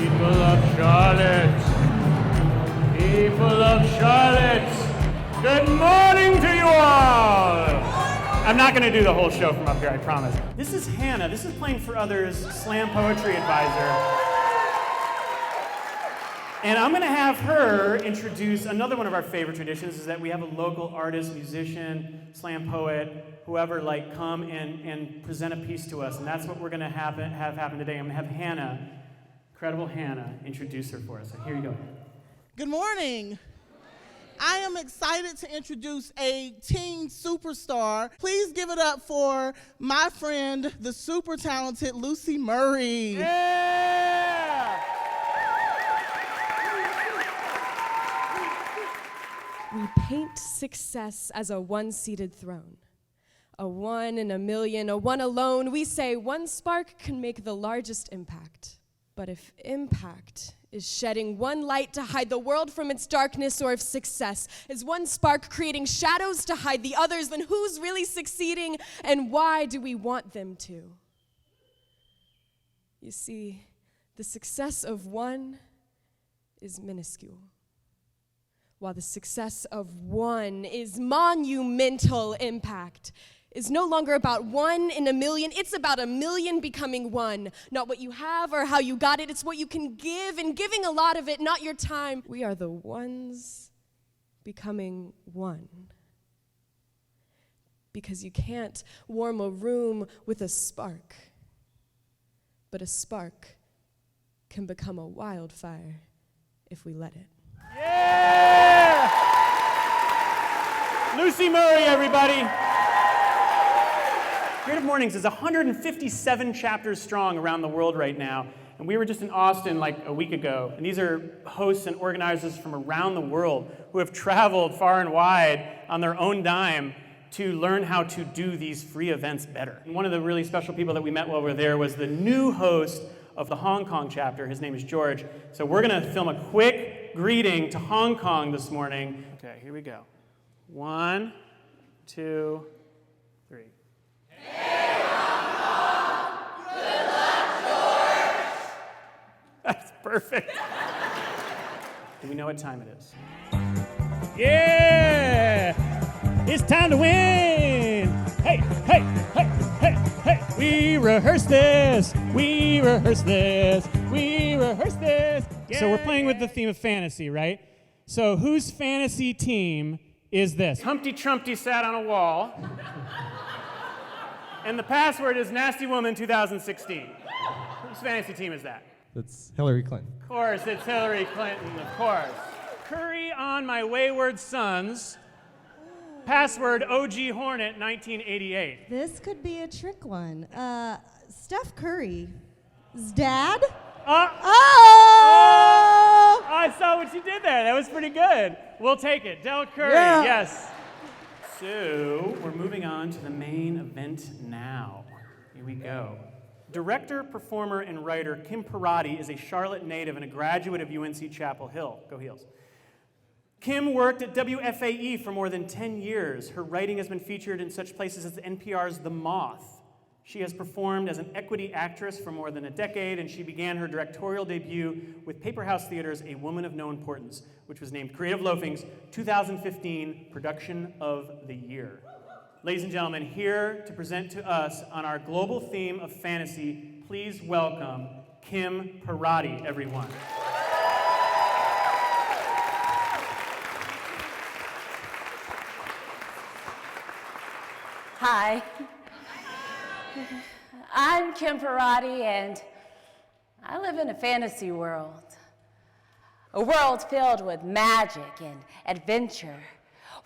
People of Charlotte, people of Charlotte, good morning to you all! I'm not going to do the whole show from up here, I promise. This is Hannah. This is Playing for Others, Slam Poetry Advisor. And I'm going to have her introduce another one of our favorite traditions, is that we have a local artist, musician, slam poet, whoever, come and present a piece to us. And that's what we're going to have happen today. I'm going to have Hannah, incredible Hannah, introduce her for us. So here you go. Good morning. I am excited to introduce a teen superstar. Please give it up for my friend, the super talented Lucy Murray. Yeah! We paint success as a one-seated throne. A 1 in a million, a one alone. We say one spark can make the largest impact. But if impact is shedding one light to hide the world from its darkness, or if success is one spark creating shadows to hide the others, then who's really succeeding and why do we want them to? You see, the success of one is minuscule, while the success of one is monumental. Impact is no longer about 1 in a million. It's about a million becoming one. Not what you have or how you got it. It's what you can give, and giving a lot of it, not your time. We are the ones becoming one. Because you can't warm a room with a spark, but a spark can become a wildfire if we let it. Yeah! Lucy Murray, everybody. Creative Mornings is 157 chapters strong around the world right now. And we were just in Austin a week ago. And these are hosts and organizers from around the world who have traveled far and wide on their own dime to learn how to do these free events better. And one of the really special people that we met while we were there was the new host of the Hong Kong chapter. His name is George. So we're going to film a quick greeting to Hong Kong this morning. Okay, here we go. 1, 2, 3. Hey, Hong Kong! Good luck, George! That's perfect. Do we know what time it is? Yeah! It's time to win! Hey, hey, hey, hey, hey! We rehearsed this! We rehearsed this! We rehearsed this! Yeah. So we're playing with the theme of fantasy, right? So whose fantasy team is this? Humpty Trumpty sat on a wall. And the password is Nasty Woman 2016. Whose fantasy team is that? That's Hillary Clinton. Of course, it's Hillary Clinton, of course. Curry on my wayward sons. Password OG Hornet 1988. This could be a trick one. Steph Curry's dad? Oh! I saw what you did there. That was pretty good. We'll take it. Del Curry, yeah. Yes. So, we're moving on to the main event now. Here we go. Director, performer, and writer Kim Parate is a Charlotte native and a graduate of UNC Chapel Hill. Go Heels. Kim worked at WFAE for more than 10 years. Her writing has been featured in such places as NPR's The Moth. She has performed as an equity actress for more than a decade, and she began her directorial debut with Paper House Theater's A Woman of No Importance, which was named Creative Loafing's 2015 Production of the Year. Ladies and gentlemen, here to present to us on our global theme of fantasy, please welcome Kim Parate, everyone. Hi, I'm Kim Parate, and I live in a fantasy world. A world filled with magic and adventure,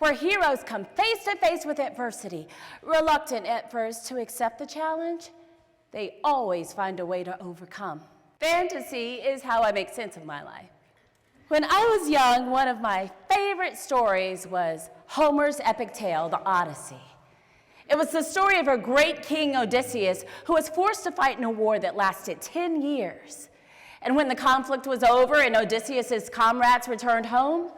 where heroes come face to face with adversity. Reluctant at first to accept the challenge, they always find a way to overcome. Fantasy is how I make sense of my life. When I was young, one of my favorite stories was Homer's epic tale, The Odyssey. It was the story of a great king, Odysseus, who was forced to fight in a war that lasted 10 years. And when the conflict was over and Odysseus' comrades returned home,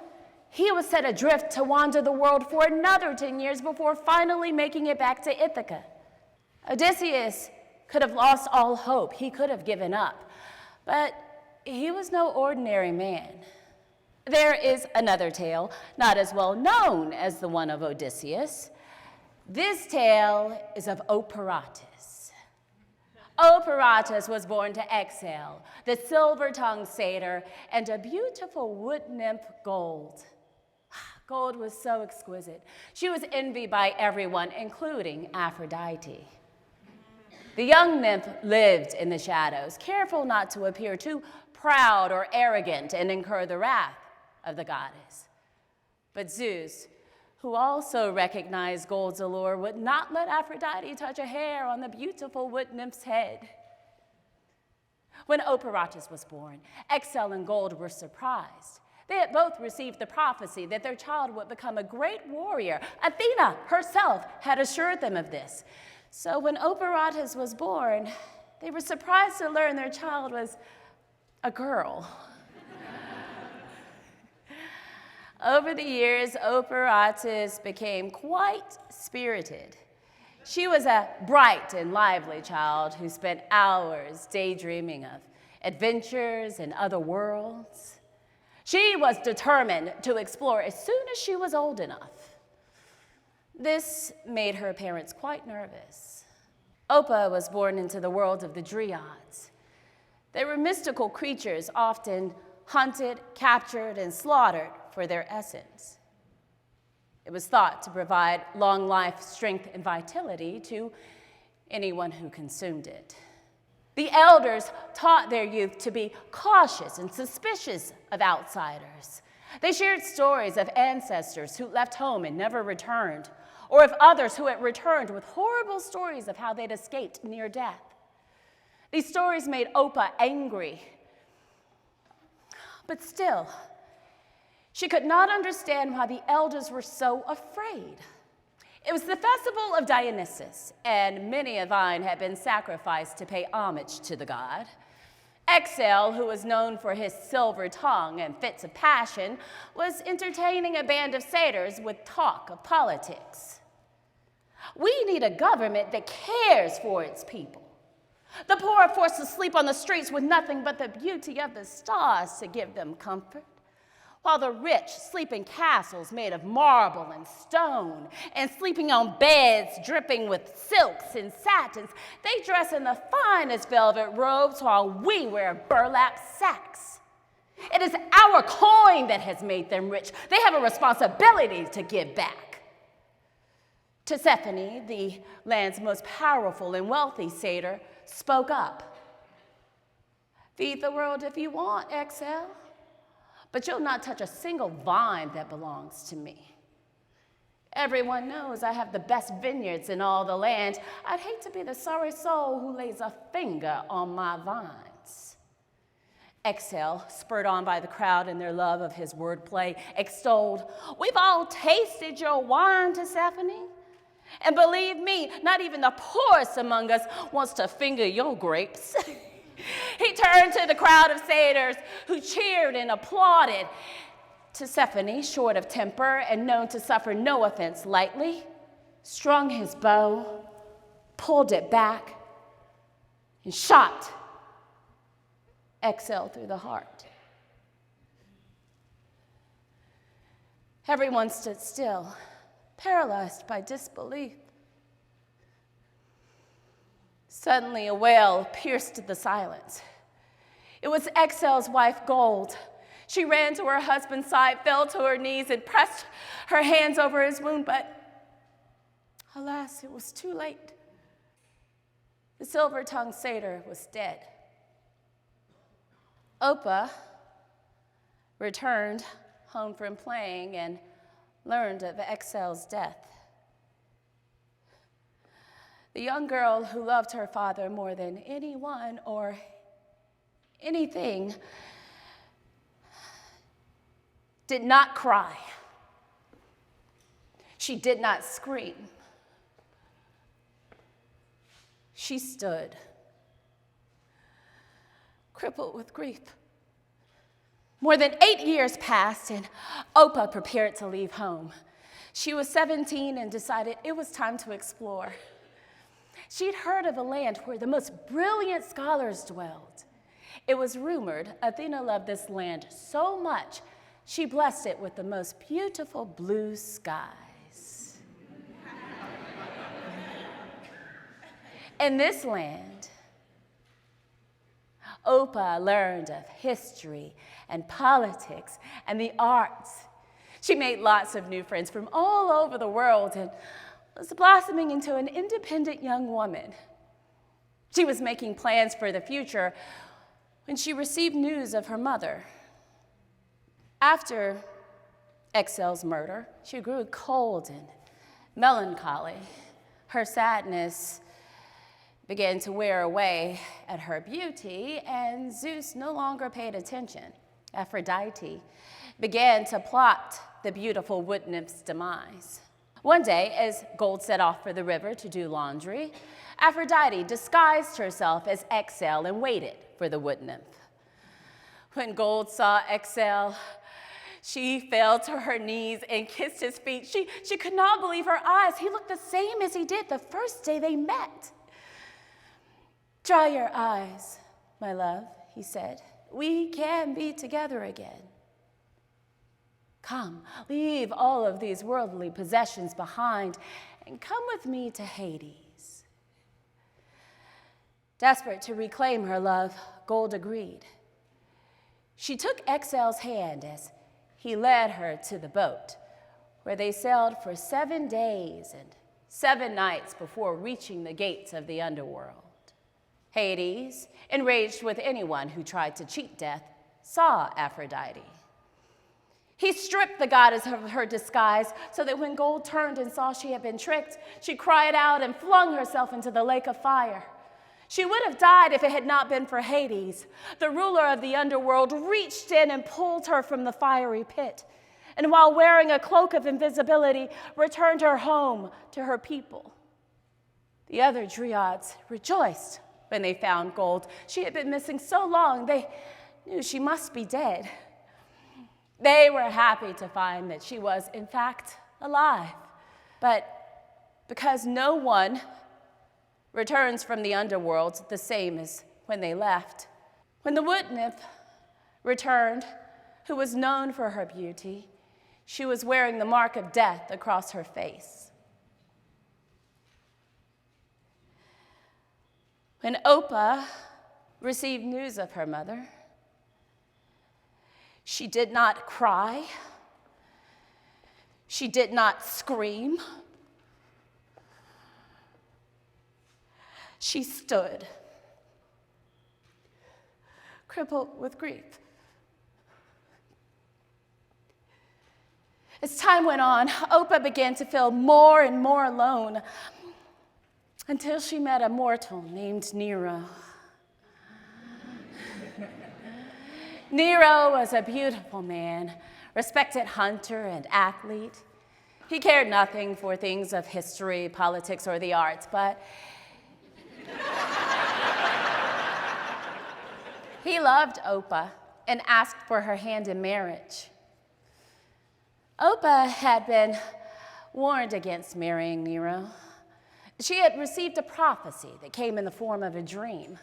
he was set adrift to wander the world for another 10 years before finally making it back to Ithaca. Odysseus could have lost all hope. He could have given up. But he was no ordinary man. There is another tale, not as well known as the one of Odysseus. This tale is of Oparatis. Operatus was born to Exhale, the silver-tongued satyr, and a beautiful wood nymph, Gold. Gold was so exquisite. She was envied by everyone, including Aphrodite. The young nymph lived in the shadows, careful not to appear too proud or arrogant and incur the wrath of the goddess. But Zeus, who also recognized Gold's allure, would not let Aphrodite touch a hair on the beautiful wood nymph's head. When Operatus was born, Exhale and Gold were surprised. They had both received the prophecy that their child would become a great warrior. Athena herself had assured them of this. So when Operatus was born, they were surprised to learn their child was a girl. Over the years, Operatis became quite spirited. She was a bright and lively child who spent hours daydreaming of adventures and other worlds. She was determined to explore as soon as she was old enough. This made her parents quite nervous. Opa was born into the world of the Dryads. They were mystical creatures, often hunted, captured, and slaughtered for their essence. It was thought to provide long life, strength, and vitality to anyone who consumed it. The elders taught their youth to be cautious and suspicious of outsiders. They shared stories of ancestors who left home and never returned, or of others who had returned with horrible stories of how they'd escaped near death. These stories made Opa angry, but still, she could not understand why the elders were so afraid. It was the festival of Dionysus, and many a vine had been sacrificed to pay homage to the god. Exhale, who was known for his silver tongue and fits of passion, was entertaining a band of satyrs with talk of politics. We need a government that cares for its people. The poor are forced to sleep on the streets with nothing but the beauty of the stars to give them comfort, while the rich sleep in castles made of marble and stone, and sleeping on beds dripping with silks and satins. They dress in the finest velvet robes while we wear burlap sacks. It is our coin that has made them rich. They have a responsibility to give back. Tisiphone, the land's most powerful and wealthy satyr, spoke up. Feed the world if you want, Exhale, but you'll not touch a single vine that belongs to me. Everyone knows I have the best vineyards in all the land. I'd hate to be the sorry soul who lays a finger on my vines. Exhale, spurred on by the crowd and their love of his wordplay, extolled, "We've all tasted your wine, Tisiphone. And believe me, not even the poorest among us wants to finger your grapes." He turned to the crowd of satyrs who cheered and applauded. Tisiphone, short of temper and known to suffer no offense lightly, strung his bow, pulled it back, and shot Exhale through the heart. Everyone stood still, paralyzed by disbelief. Suddenly, a wail pierced the silence. It was Exhale's wife, Gold. She ran to her husband's side, fell to her knees, and pressed her hands over his wound, but alas, it was too late. The silver-tongued satyr was dead. Opa returned home from playing and learned of Exhale's death. The young girl who loved her father more than anyone or anything did not cry. She did not scream. She stood, crippled with grief. More than 8 years passed, and Opa prepared to leave home. She was 17 and decided it was time to explore. She'd heard of a land where the most brilliant scholars dwelled. It was rumored Athena loved this land so much, she blessed it with the most beautiful blue skies. In this land, Opa learned of history and politics and the arts. She made lots of new friends from all over the world and was blossoming into an independent young woman. She was making plans for the future when she received news of her mother. After Excel's murder, she grew cold and melancholy. Her sadness began to wear away at her beauty, and Zeus no longer paid attention. Aphrodite began to plot the beautiful wood nymph's demise. One day, as Gold set off for the river to do laundry, Aphrodite disguised herself as Excel and waited for the wood nymph. When Gold saw Excel, she fell to her knees and kissed his feet. She could not believe her eyes. He looked the same as he did the first day they met. "Dry your eyes, my love," he said. "We can be together again. Come, leave all of these worldly possessions behind and come with me to Hades." Desperate to reclaim her love, Gold agreed. She took Excel's hand as he led her to the boat, where they sailed for 7 days and 7 nights before reaching the gates of the underworld. Hades, enraged with anyone who tried to cheat death, saw Aphrodite. He stripped the goddess of her disguise so that when Gold turned and saw she had been tricked, she cried out and flung herself into the lake of fire. She would have died if it had not been for Hades. The ruler of the underworld reached in and pulled her from the fiery pit, and while wearing a cloak of invisibility, returned her home to her people. The other Dryads rejoiced when they found Gold. She had been missing so long, they knew she must be dead. They were happy to find that she was, in fact, alive. But because no one returns from the underworld the same as when they left, when the wood nymph returned, who was known for her beauty, she was wearing the mark of death across her face. When Opa received news of her mother, she did not cry. She did not scream. She stood, crippled with grief. As time went on, Opa began to feel more and more alone until she met a mortal named Nero. Nero was a beautiful man, respected hunter and athlete. He cared nothing for things of history, politics, or the arts, but he loved Opa and asked for her hand in marriage. Opa had been warned against marrying Nero. She had received a prophecy that came in the form of a dream.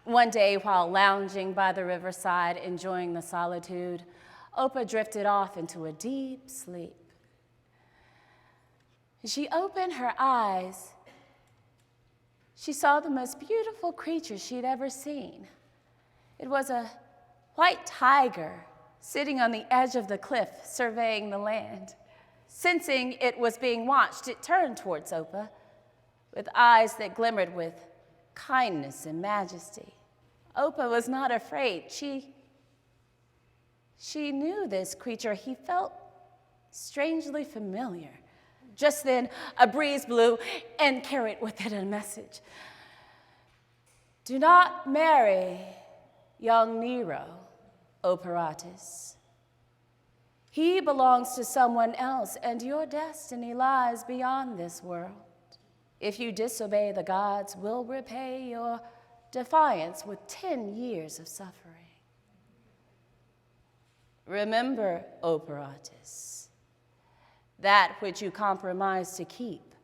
One day, while lounging by the riverside, enjoying the solitude, Opa drifted off into a deep sleep. As she opened her eyes, she saw the most beautiful creature she'd ever seen. It was a white tiger sitting on the edge of the cliff, surveying the land. Sensing it was being watched, it turned towards Opa with eyes that glimmered with kindness and majesty. Opa was not afraid. She knew this creature. He felt strangely familiar. Just then, a breeze blew and carried with it a message. "Do not marry young Nero, Oparatis. He belongs to someone else, and your destiny lies beyond this world. If you disobey, the gods will repay your defiance with 10 years of suffering. Remember, Operatus, that which you compromise to keep,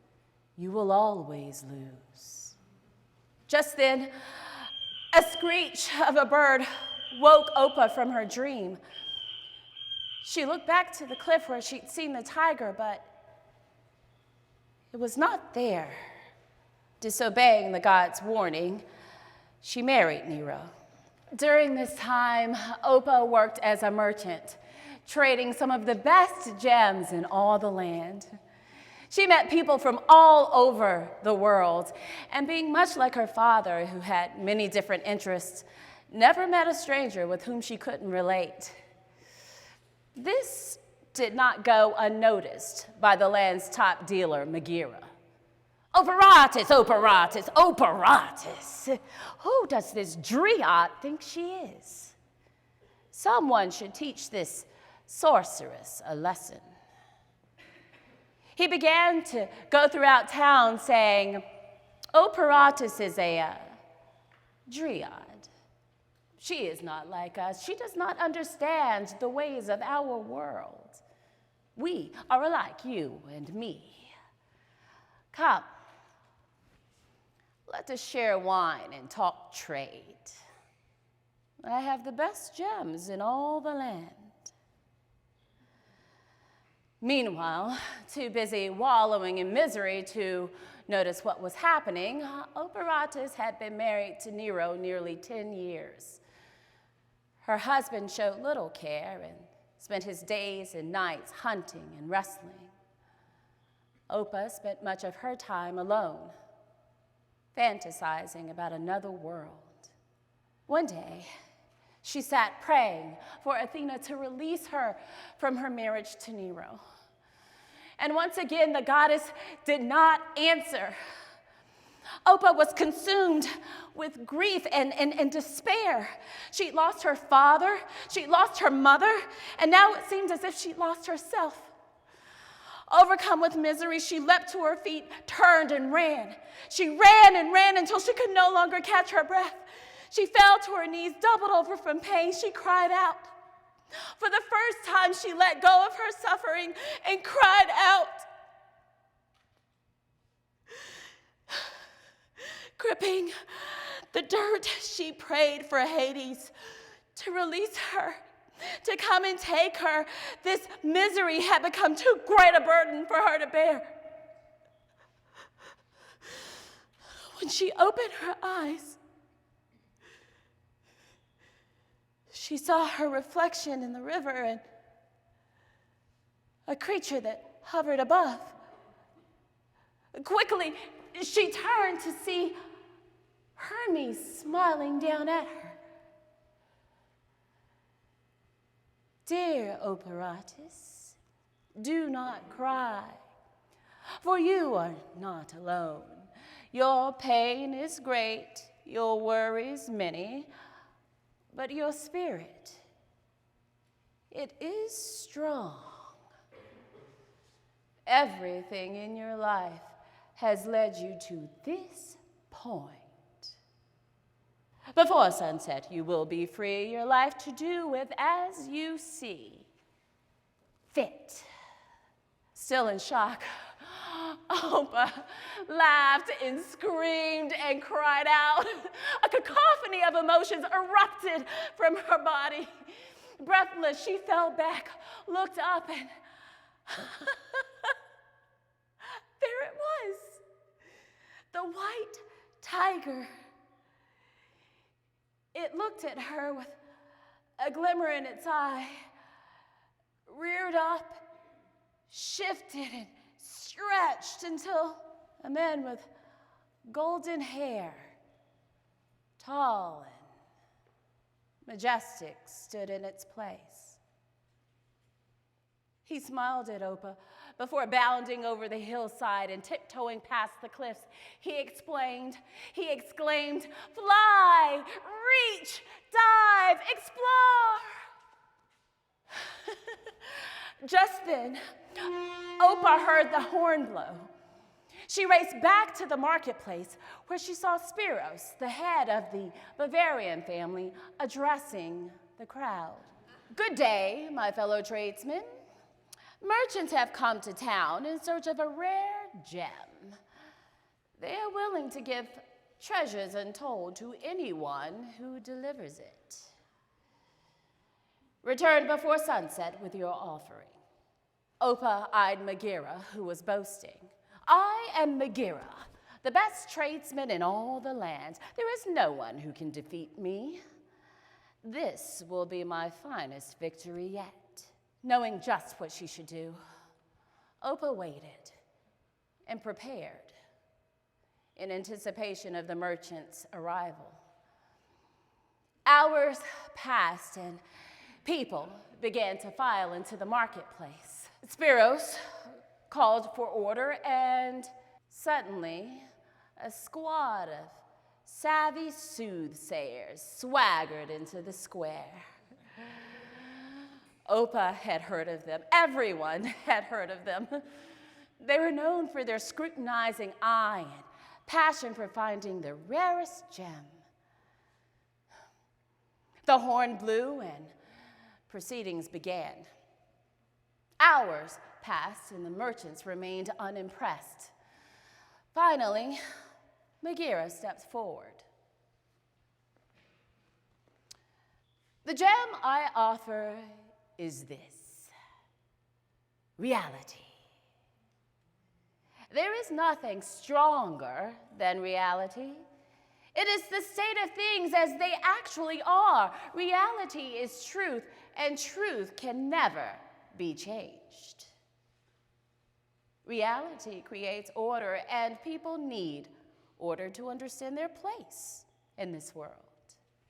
you will always lose." Just then, A screech of a bird woke Opa from her dream. She looked back to the cliff where she'd seen the tiger, but it was not there. Disobeying the god's warning, she married Nero. During this time, Opa worked as a merchant, trading some of the best gems in all the land. She met people from all over the world, and being much like her father, who had many different interests, never met a stranger with whom she couldn't relate. This did not go unnoticed by the land's top dealer, Megira. Oparatis, Oparatis, Oparatis. Who does this dryad think she is? Someone should teach this sorceress a lesson. He began to go throughout town saying, Oparatis is a dryad. She is not like us. She does not understand the ways of our world. We are alike, you and me. Come, let us share wine and talk trade. I have the best gems in all the land. Meanwhile, too busy wallowing in misery to notice what was happening, Operatus had been married to Nero nearly 10 years. Her husband showed little care and spent his days and nights hunting and wrestling. Opa spent much of her time alone, fantasizing about another world. One day, she sat praying for Athena to release her from her marriage to Nero. And once again, the goddess did not answer. Opa was consumed with grief and despair. She'd lost her father, she'd lost her mother, and now it seemed as if she'd lost herself. Overcome with misery, she leapt to her feet, turned and ran. She ran and ran until she could no longer catch her breath. She fell to her knees, doubled over from pain. She cried out. For the first time, she let go of her suffering and cried out. Gripping the dirt, she prayed for Hades to release her, to come and take her. This misery had become too great a burden for her to bear. When she opened her eyes, she saw her reflection in the river and a creature that hovered above. Quickly, she turned to see Hermes smiling down at her. Dear Operatis, do not cry, for you are not alone. Your pain is great, your worries many, but your spirit, it is strong. Everything in your life has led you to this point. Before sunset, you will be free, your life to do with as you see fit. Still in shock, Opa laughed and screamed and cried out. A cacophony of emotions erupted from her body. Breathless, she fell back, looked up, and there it was, the white tiger. It looked at her with a glimmer in its eye, reared up, shifted, and stretched until a man with golden hair, tall and majestic, stood in its place. He smiled at Opa before bounding over the hillside and tiptoeing past the cliffs. He exclaimed, fly, reach, dive, explore. Just then, Opa heard the horn blow. She raced back to the marketplace where she saw Spiros, the head of the Bavarian family, addressing the crowd. Good day, my fellow tradesmen. Merchants have come to town in search of a rare gem. They are willing to give treasures untold to anyone who delivers it. Return before sunset with your offering. Opa eyed Bagheera, who was boasting. I am Bagheera, the best tradesman in all the land. There is no one who can defeat me. This will be my finest victory yet. Knowing just what she should do, Opa waited and prepared in anticipation of the merchant's arrival. Hours passed and people began to file into the marketplace. Spiros called for order, and suddenly a squad of savvy soothsayers swaggered into the square. Opa had heard of them. Everyone had heard of them. They were known for their scrutinizing eye and passion for finding the rarest gem. The horn blew and proceedings began. Hours passed and the merchants remained unimpressed. Finally, Bagheera stepped forward. The gem I offer is this: reality. There is nothing stronger than reality. It is the state of things as they actually are. Reality is truth, and truth can never be changed. Reality creates order, and people need order to understand their place in this world.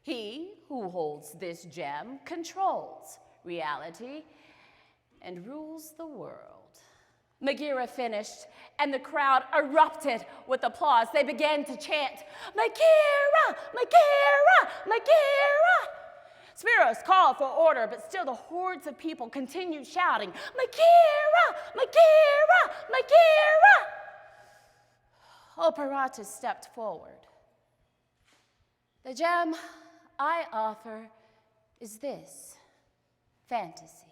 He who holds this gem controls reality and rules the world. Bagheera finished, and the crowd erupted with applause. They began to chant, Bagheera, Bagheera, Bagheera. Spiros called for order, but still the hordes of people continued shouting, Bagheera, Bagheera, Bagheera. Operatus stepped forward. The gem I offer is this: fantasy.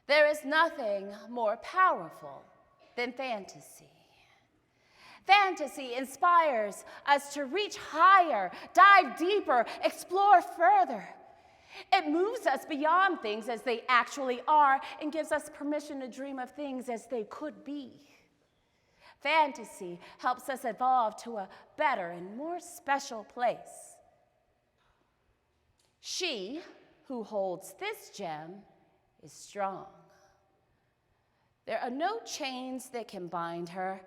There is nothing more powerful than fantasy. Fantasy inspires us to reach higher, dive deeper, explore further. It moves us beyond things as they actually are and gives us permission to dream of things as they could be. Fantasy helps us evolve to a better and more special place. She who holds this gem is strong. There are no chains that can bind her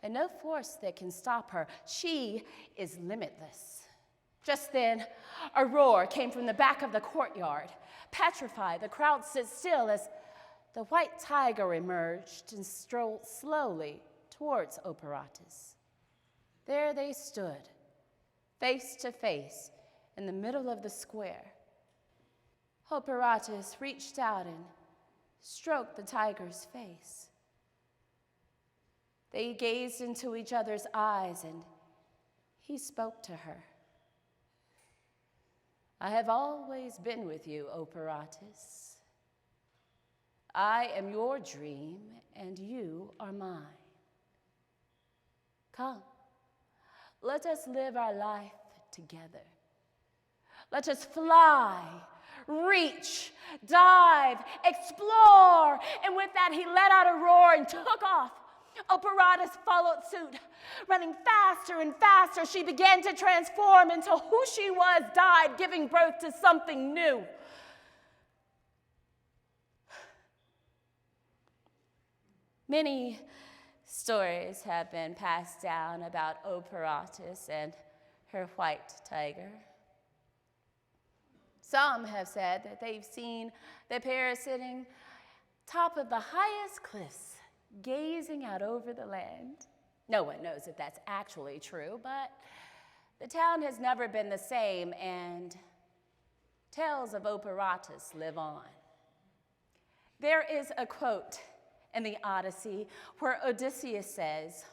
and no force that can stop her. She is limitless. Just then, a roar came from the back of the courtyard. Petrified, the crowd stood still as the white tiger emerged and strolled slowly towards Oparatis. There they stood, face to face, in the middle of the square. Oparatis reached out and stroked the tiger's face. They gazed into each other's eyes, and he spoke to her. I have always been with you, Operatis. I am your dream, and you are mine. Come, let us live our life together. Let us fly, reach, dive, explore. And with that, he let out a roar and took off. Operatus followed suit. Running faster and faster, she began to transform until who she was died, giving birth to something new. Many stories have been passed down about Operatis and her white tiger. Some have said that they've seen the pair sitting top of the highest cliffs, gazing out over the land. No one knows if that's actually true, but the town has never been the same, and tales of Operatus live on. There is a quote in the Odyssey where Odysseus says,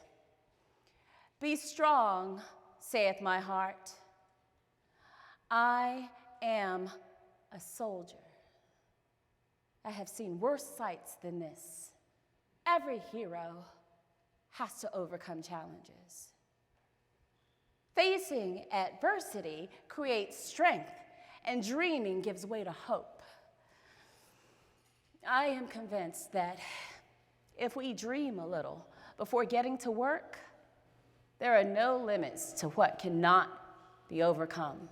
"Be strong, saith my heart. I am a soldier. I have seen worse sights than this. Every hero has to overcome challenges. Facing adversity creates strength, and dreaming gives way to hope. I am convinced that if we dream a little before getting to work, there are no limits to what cannot be overcome.